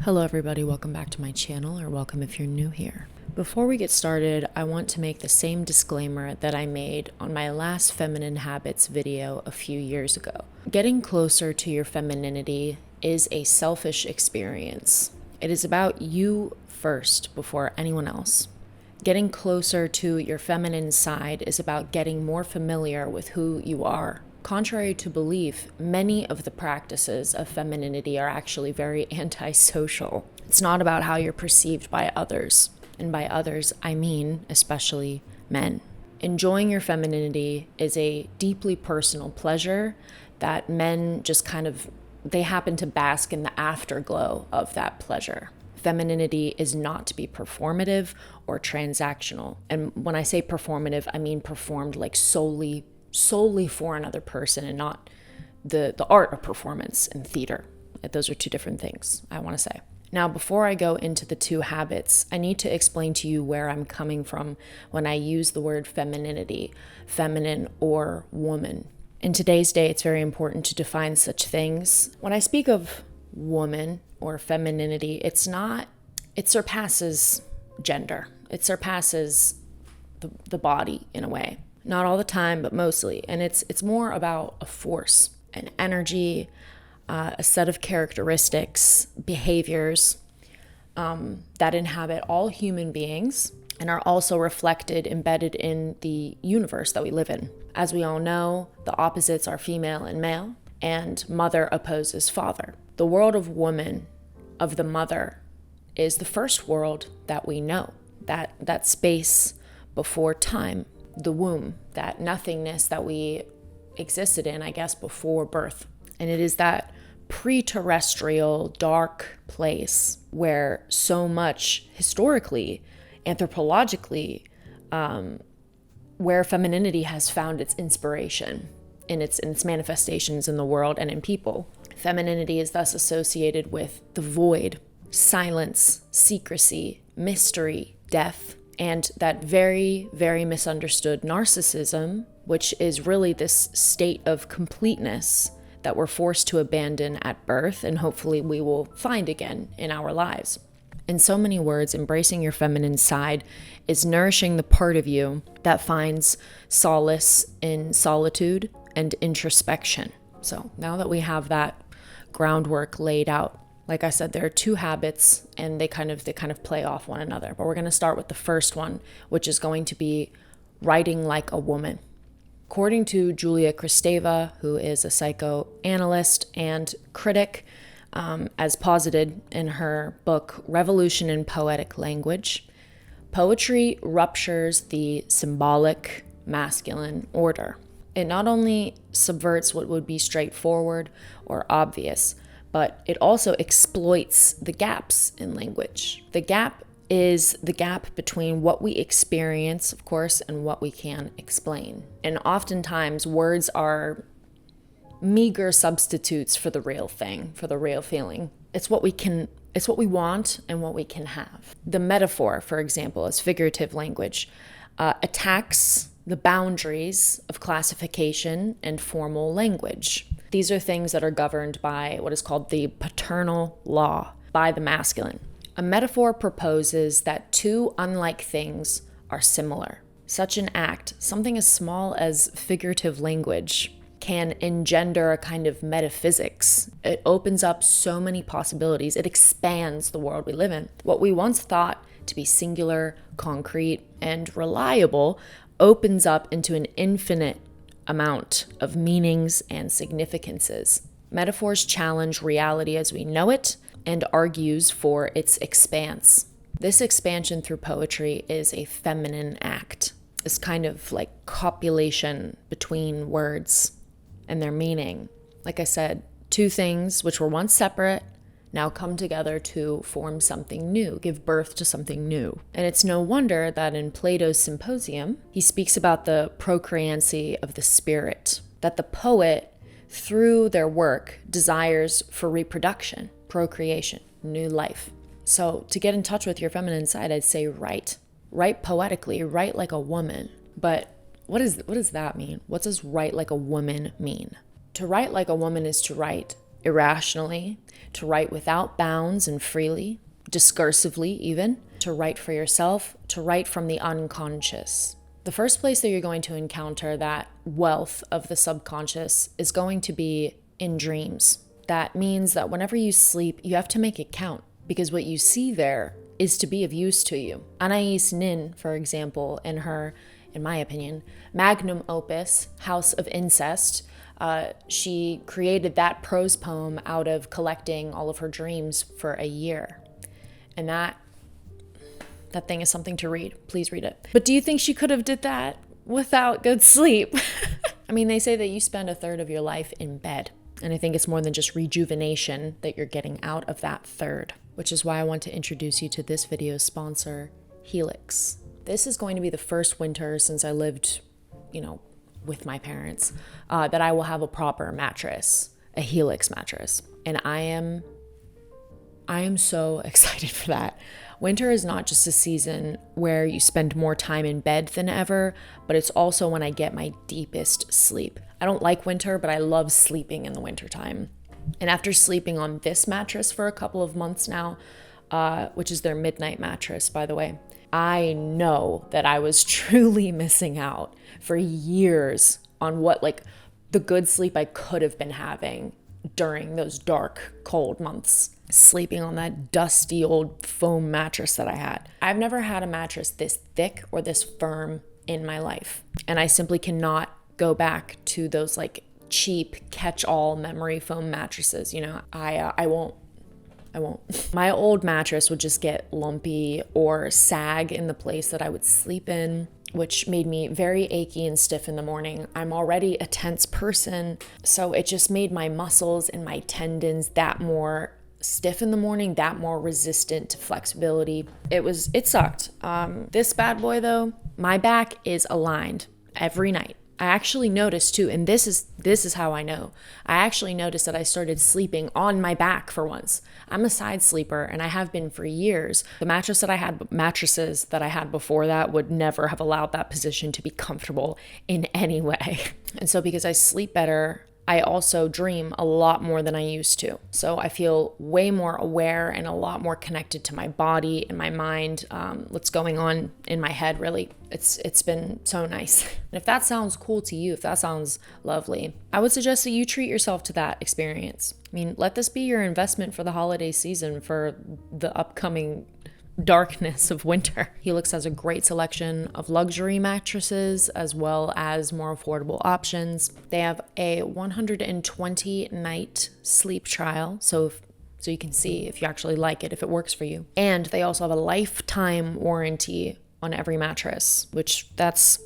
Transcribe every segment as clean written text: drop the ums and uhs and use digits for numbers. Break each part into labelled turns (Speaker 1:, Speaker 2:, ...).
Speaker 1: Hello everybody, welcome back to my channel, or welcome if you're new here. Before we get started, I want to make the same disclaimer that I made on my last Feminine Habits video a few years ago. Getting closer to your femininity is a selfish experience. It is about you first before anyone else. Getting closer to your feminine side is about getting more familiar with who you are. Contrary to belief, many of the practices of femininity are actually very antisocial. It's not about how you're perceived by others. And by others, I mean especially men. Enjoying your femininity is a deeply personal pleasure that men just they happen to bask in the afterglow of that pleasure. Femininity is not to be performative or transactional. And when I say performative, I mean performed like solely for another person and not the art of performance and theater. Those are two different things, I want to say. Now, before I go into the two habits, I need to explain to you where I'm coming from when I use the word femininity, feminine or woman. In today's day, it's very important to define such things. When I speak of woman or femininity, it surpasses gender. It surpasses the body in a way. Not all the time, but mostly. And it's more about a force, an energy, a set of characteristics, behaviors that inhabit all human beings and are also embedded in the universe that we live in. As we all know, the opposites are female and male, and mother opposes father. The world of woman, of the mother, is the first world that we know. That space before time, the womb, that nothingness that we existed in, I guess, before birth. And it is that pre-terrestrial, dark place where so much historically, anthropologically, where femininity has found its inspiration in its manifestations in the world and in people. Femininity is thus associated with the void, silence, secrecy, mystery, death, and that very, very misunderstood narcissism, which is really this state of completeness that we're forced to abandon at birth and hopefully we will find again in our lives. In so many words, embracing your feminine side is nourishing the part of you that finds solace in solitude and introspection. So now that we have that groundwork laid out, like I said, there are two habits and they kind of play off one another. But we're going to start with the first one, which is going to be writing like a woman. According to Kristeva, who is a psychoanalyst and critic, as posited in her book Revolution in Poetic Language, poetry ruptures the symbolic masculine order. It not only subverts what would be straightforward or obvious, but it also exploits the gaps in language. The gap is the gap between what we experience, of course, and what we can explain. And oftentimes words are meager substitutes for the real thing, for the real feeling. It's what we want and what we can have. The metaphor, for example, is figurative language, attacks the boundaries of classification and formal language. These are things that are governed by what is called the paternal law, by the masculine. A metaphor proposes that two unlike things are similar. Such an act, something as small as figurative language, can engender a kind of metaphysics. It opens up so many possibilities. It expands the world we live in. What we once thought to be singular, concrete, and reliable opens up into an infinite amount of meanings and significances. Metaphors challenge reality as we know it and argues for its expanse. This expansion through poetry is a feminine act. It's kind of like copulation between words and their meaning. Like I said, two things which were once separate now come together to form something new, give birth to something new. And it's no wonder that in Plato's Symposium, he speaks about the procreancy of the spirit, that the poet, through their work, desires for reproduction, procreation, new life. So to get in touch with your feminine side, I'd say write poetically, write like a woman. But what does that mean? What does write like a woman mean? To write like a woman is to write irrationally, to write without bounds and freely, discursively even, to write for yourself, to write from the unconscious. The first place that you're going to encounter that wealth of the subconscious is going to be in dreams. That means that whenever you sleep, you have to make it count, because what you see there is to be of use to you. Anais Nin, for example, in her, in my opinion, magnum opus, House of Incest, she created that prose poem out of collecting all of her dreams for a year. And that thing is something to read. Please read it. But do you think she could have did that without good sleep? I mean, they say that you spend a third of your life in bed. And I think it's more than just rejuvenation that you're getting out of that third, which is why I want to introduce you to this video's sponsor, Helix. This is going to be the first winter since I lived, with my parents, that I will have a proper mattress, a Helix mattress. And I am so excited for that. Winter is not just a season where you spend more time in bed than ever, but it's also when I get my deepest sleep. I don't like winter, but I love sleeping in the wintertime. And after sleeping on this mattress for a couple of months now, which is their midnight mattress, by the way, I know that I was truly missing out for years on what the good sleep I could have been having during those dark, cold months, sleeping on that dusty old foam mattress that I had. I've never had a mattress this thick or this firm in my life. And I simply cannot go back to those cheap catch-all memory foam mattresses. I won't. My old mattress would just get lumpy or sag in the place that I would sleep in, which made me very achy and stiff in the morning. I'm already a tense person, so it just made my muscles and my tendons that more stiff in the morning, that more resistant to flexibility. It sucked. This bad boy though, my back is aligned every night. I actually noticed too, and this is how I know. I actually noticed that I started sleeping on my back for once. I'm a side sleeper, and I have been for years. The mattresses that I had before that would never have allowed that position to be comfortable in any way. And so because I sleep better, I also dream a lot more than I used to. So I feel way more aware and a lot more connected to my body and my mind, what's going on in my head, really. It's been so nice. And if that sounds cool to you, if that sounds lovely, I would suggest that you treat yourself to that experience. I mean, let this be your investment for the holiday season, for the upcoming darkness of winter. Helix has a great selection of luxury mattresses as well as more affordable options. They have a 120-night sleep trial, so you can see if you actually like it, if it works for you. And they also have a lifetime warranty on every mattress, which that's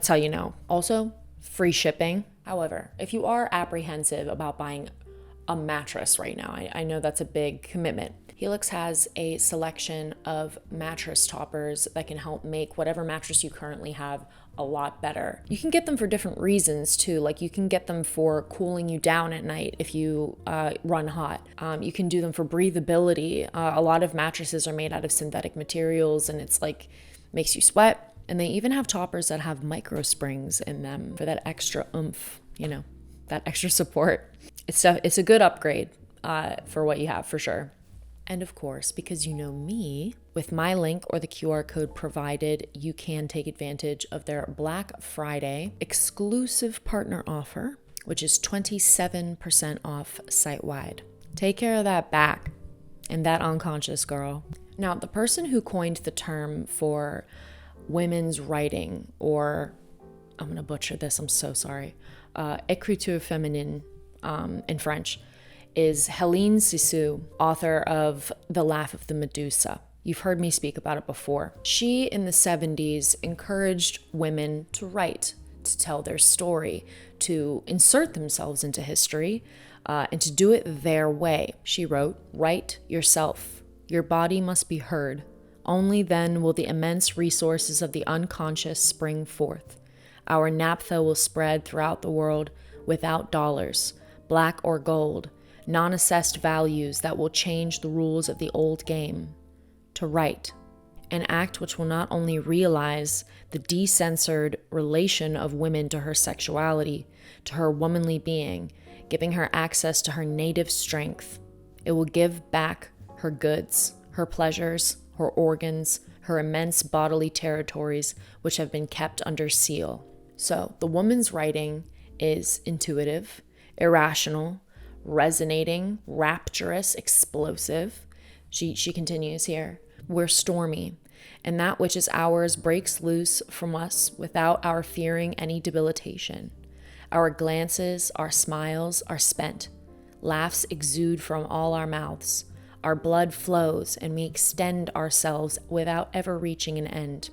Speaker 1: how you know. Also, free shipping. However, if you are apprehensive about buying a mattress right now, I know that's a big commitment. Helix has a selection of mattress toppers that can help make whatever mattress you currently have a lot better. You can get them for different reasons too. You can get them for cooling you down at night if you run hot. You can do them for breathability. A lot of mattresses are made out of synthetic materials, and it's makes you sweat. And they even have toppers that have micro springs in them for that extra oomph, that extra support. It's a good upgrade for what you have, for sure. And of course, because you know me, with my link or the QR code provided, you can take advantage of their Black Friday exclusive partner offer, which is 27% off site-wide. Take care of that back and that unconscious, girl. Now, the person who coined the term for women's writing, or I'm going to butcher this, I'm so sorry, écriture féminine in French, is Helene Cixous, author of The Laugh of the Medusa. You've heard me speak about it before. She, in the 70s, encouraged women to write, to tell their story, to insert themselves into history, and to do it their way. She wrote, "Write yourself. Your body must be heard. Only then will the immense resources of the unconscious spring forth. Our naphtha will spread throughout the world without dollars, black or gold, non-assessed values that will change the rules of the old game. To write, an act which will not only realize the decensored relation of women to her sexuality, to her womanly being, giving her access to her native strength. It will give back her goods, her pleasures, her organs, her immense bodily territories, which have been kept under seal. So the woman's writing is intuitive, irrational, resonating, rapturous, explosive. She continues here. We're stormy, and that which is ours breaks loose from us without our fearing any debilitation. Our glances, our smiles are spent. Laughs exude from all our mouths. Our blood flows, and we extend ourselves without ever reaching an end.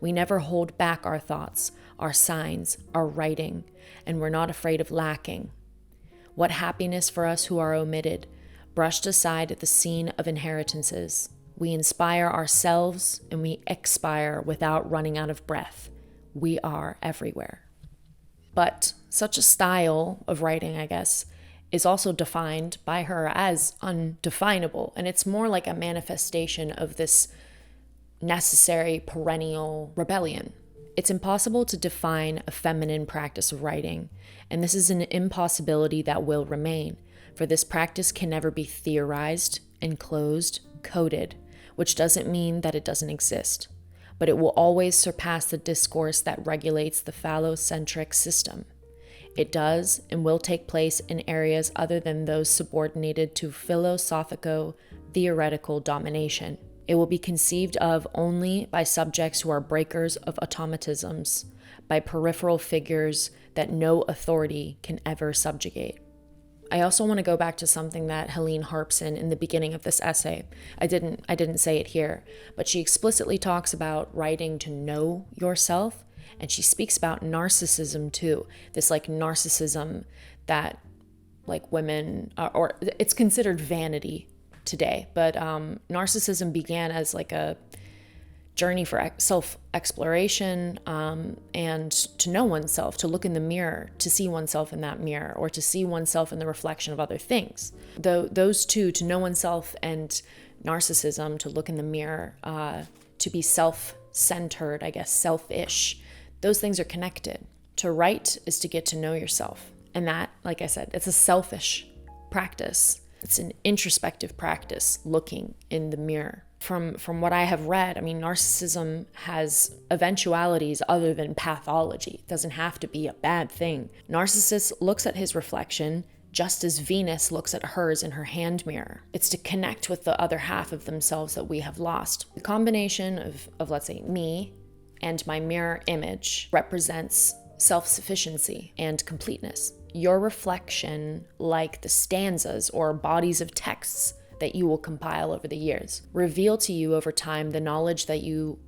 Speaker 1: We never hold back our thoughts, our signs, our writing, and we're not afraid of lacking. What happiness for us who are omitted, brushed aside at the scene of inheritances. We inspire ourselves and we expire without running out of breath. We are everywhere. But such a style of writing, I guess, is also defined by her as undefinable. And it's more like a manifestation of this necessary perennial rebellion. It's impossible to define a feminine practice of writing, and this is an impossibility that will remain, for this practice can never be theorized, enclosed, coded, which doesn't mean that it doesn't exist, but it will always surpass the discourse that regulates the phallocentric system. It does and will take place in areas other than those subordinated to philosophico-theoretical domination. It will be conceived of only by subjects who are breakers of automatisms, by peripheral figures that no authority can ever subjugate. I also want to go back to something that Helene harps in the beginning of this essay. I didn't say it here, but she explicitly talks about writing to know yourself, and she speaks about narcissism too. This like narcissism that like women, or it's considered vanity today, but narcissism began as like a journey for self-exploration and to know oneself, to look in the mirror, to see oneself in that mirror, or to see oneself in the reflection of other things. Those two, to know oneself and narcissism, to look in the mirror, to be self-centered, I guess, selfish, those things are connected. To write is to get to know yourself. And that, like I said, it's a selfish practice. It's an introspective practice, looking in the mirror. From what I have read, I mean, narcissism has eventualities other than pathology. It doesn't have to be a bad thing. Narcissist looks at his reflection just as Venus looks at hers in her hand mirror. It's to connect with the other half of themselves that we have lost. The combination of let's say, me and my mirror image represents self-sufficiency and completeness. Your reflection, like the stanzas or bodies of texts that you will compile over the years, reveal to you over time the knowledge that you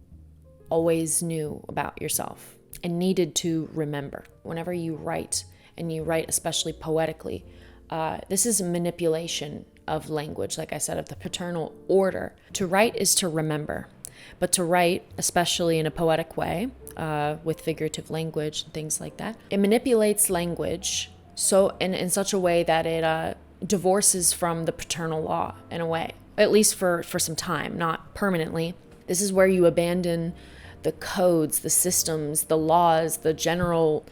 Speaker 1: always knew about yourself and needed to remember. Whenever you write, and you write especially poetically, this is a manipulation of language, like I said, of the paternal order. To write is to remember, but to write, especially in a poetic way, with figurative language and things like that, it manipulates language so in such a way that it divorces from the paternal law in a way, at least for some time, not permanently. This is where you abandon the codes, the systems, the laws, the general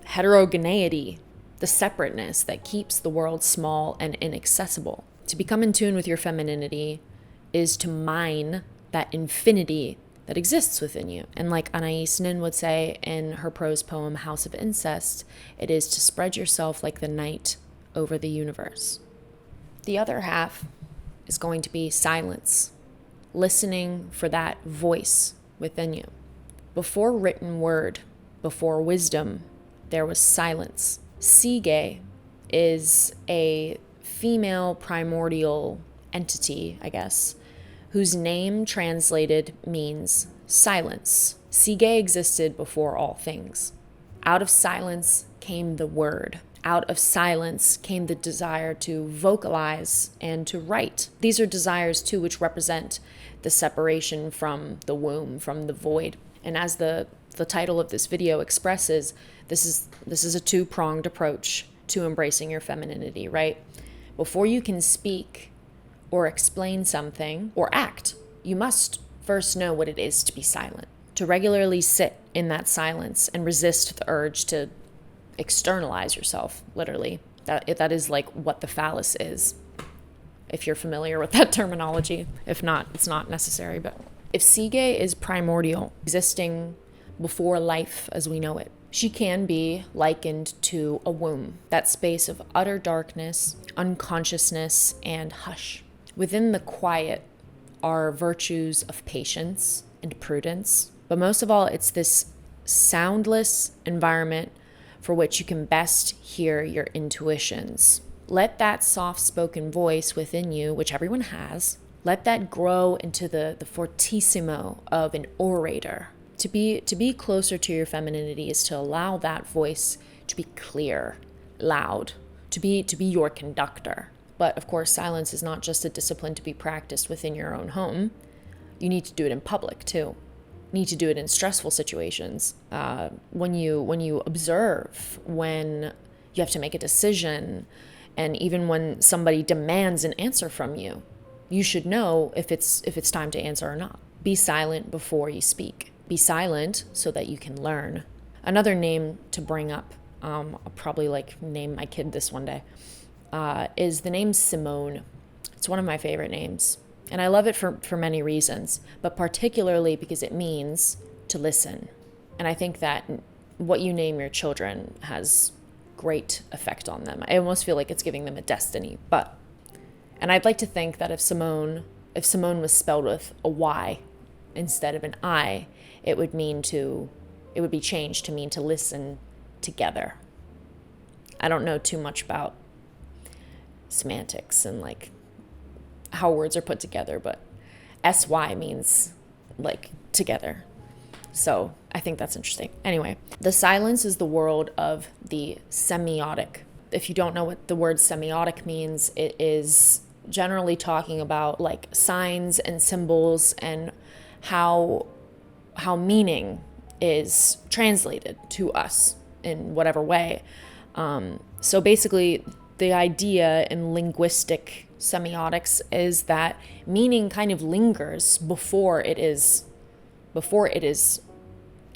Speaker 1: heterogeneity, the separateness that keeps the world small and inaccessible. To become in tune with your femininity is to mine that infinity that exists within you. And like Anais Nin would say in her prose poem, House of Incest, it is to spread yourself like the night over the universe. The other half is going to be silence, listening for that voice within you. Before written word, before wisdom, there was silence. Sige is a female primordial entity, I guess, whose name translated means silence. Sige existed before all things. Out of silence came the word. Out of silence came the desire to vocalize and to write. These are desires too which represent the separation from the womb, from the void. And as the title of this video expresses, this is a two-pronged approach to embracing your femininity, right? Before you can speak or explain something or act, you must first know what it is to be silent. To regularly sit in that silence and resist the urge to externalize yourself, literally. That is like what the phallus is, if you're familiar with that terminology. If not, it's not necessary. But if Sige is primordial, existing before life as we know it, she can be likened to a womb, that space of utter darkness, unconsciousness, and hush. Within the quiet are virtues of patience and prudence, but most of all, it's this soundless environment for which you can best hear your intuitions. Let that soft-spoken voice within you, which everyone has, let that grow into the fortissimo of an orator. To be closer to your femininity is to allow that voice to be clear, loud, to be your conductor. But of course, silence is not just a discipline to be practiced within your own home. You need to do it in public too. You need to do it in stressful situations. When you observe, when you have to make a decision, and even when somebody demands an answer from you, you should know if it's time to answer or not. Be silent before you speak. Be silent so that you can learn. Another name to bring up, I'll probably name my kid this one day, is the name Simone. It's one of my favorite names. And I love it for many reasons, but particularly because it means to listen. And I think that what you name your children has great effect on them. I almost feel like it's giving them a destiny. And I'd like to think that if Simone was spelled with a Y instead of an I, it would be changed to mean to listen together. I don't know too much about semantics and how words are put together, but SY means together. So I think that's interesting. Anyway, the silence is the world of the semiotic. If you don't know what the word semiotic means, it is generally talking about signs and symbols and how meaning is translated to us in whatever way. So basically, the idea in linguistic semiotics is that meaning kind of lingers before it is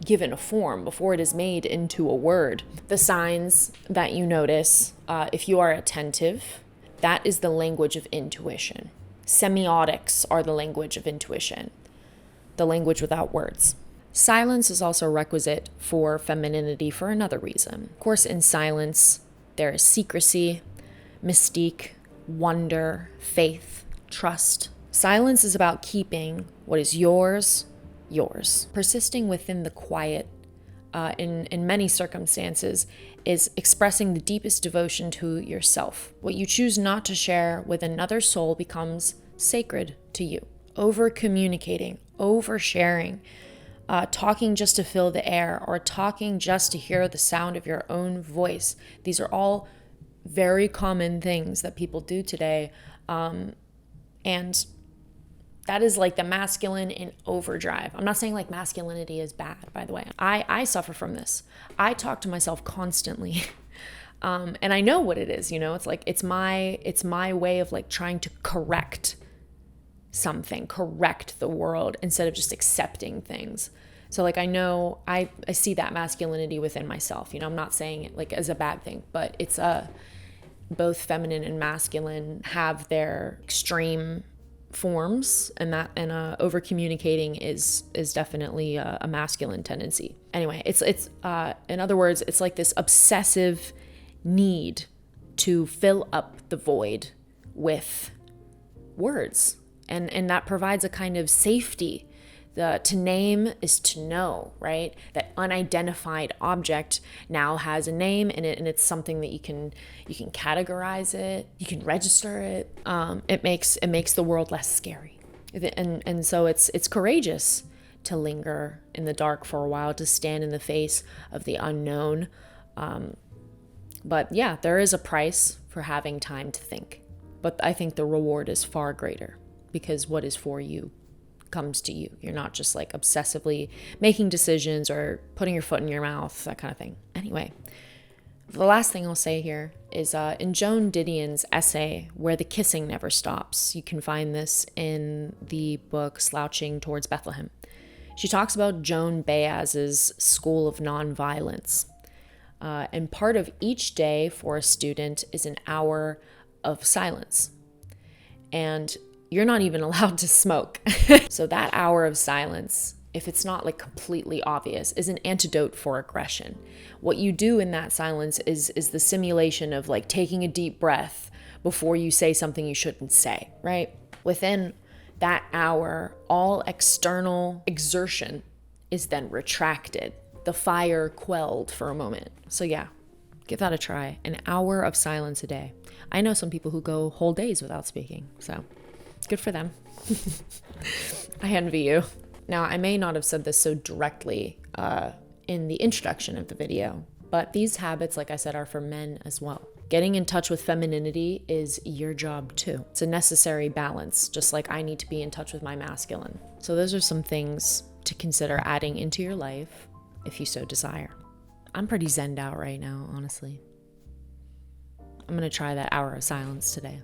Speaker 1: given a form, before it is made into a word. The signs that you notice, if you are attentive, that is the language of intuition. Semiotics are the language of intuition, the language without words. Silence is also requisite for femininity for another reason. Of course, in silence, there is secrecy, mystique, wonder, faith, trust. Silence is about keeping what is yours, yours. Persisting within the quiet, in many circumstances, is expressing the deepest devotion to yourself. What you choose not to share with another soul becomes sacred to you. Over-communicating, over-sharing, talking just to fill the air, or talking just to hear the sound of your own voice. These are all very common things that people do today. And that is the masculine in overdrive. I'm not saying masculinity is bad, by the way. I suffer from this. I talk to myself constantly. And I know what it is, it's my way of trying to correct something, correct the world instead of just accepting things. So I know I see that masculinity within myself. I'm not saying it as a bad thing, but it's both feminine and masculine have their extreme forms, and over communicating is definitely a masculine tendency. Anyway, it's in other words, it's this obsessive need to fill up the void with words, and that provides a kind of safety. To name is to know, right? That unidentified object now has a name in it, and it's something that you can categorize it, you can register it. It makes the world less scary, and so it's courageous to linger in the dark for a while, to stand in the face of the unknown. But yeah, there is a price for having time to think. But I think the reward is far greater, because what is for you comes to you. You're not just obsessively making decisions or putting your foot in your mouth, that kind of thing. Anyway, the last thing I'll say here is in Joan Didion's essay, Where the Kissing Never Stops. You can find this in the book Slouching Towards Bethlehem. She talks about Joan Baez's school of nonviolence. And part of each day for a student is an hour of silence. And you're not even allowed to smoke. So that hour of silence, if it's not like completely obvious, is an antidote for aggression. What you do in that silence is the simulation of like taking a deep breath before you say something you shouldn't say, right? Within that hour, all external exertion is then retracted, the fire quelled for a moment. So yeah, give that a try. An hour of silence a day. I know some people who go whole days without speaking, so good for them. I envy you. Now, I may not have said this so directly in the introduction of the video, but these habits, like I said, are for men as well. Getting in touch with femininity is your job too. It's a necessary balance, just like I need to be in touch with my masculine. So those are some things to consider adding into your life if you so desire. I'm pretty zenned out right now, honestly. I'm gonna try that hour of silence today.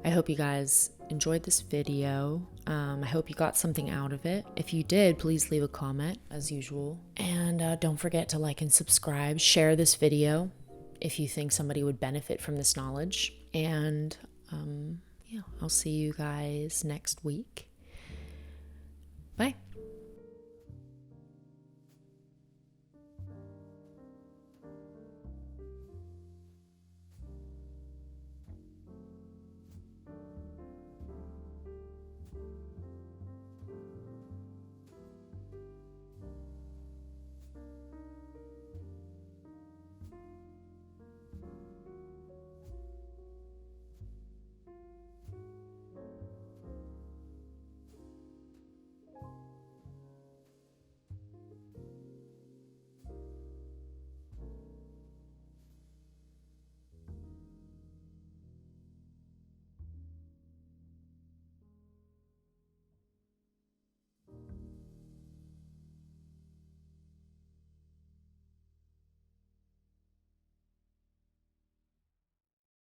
Speaker 1: I hope you guys enjoyed this video. I hope you got something out of it. If you did, please leave a comment as usual. And don't forget to like and subscribe. Share this video if you think somebody would benefit from this knowledge. And yeah, I'll see you guys next week. Bye.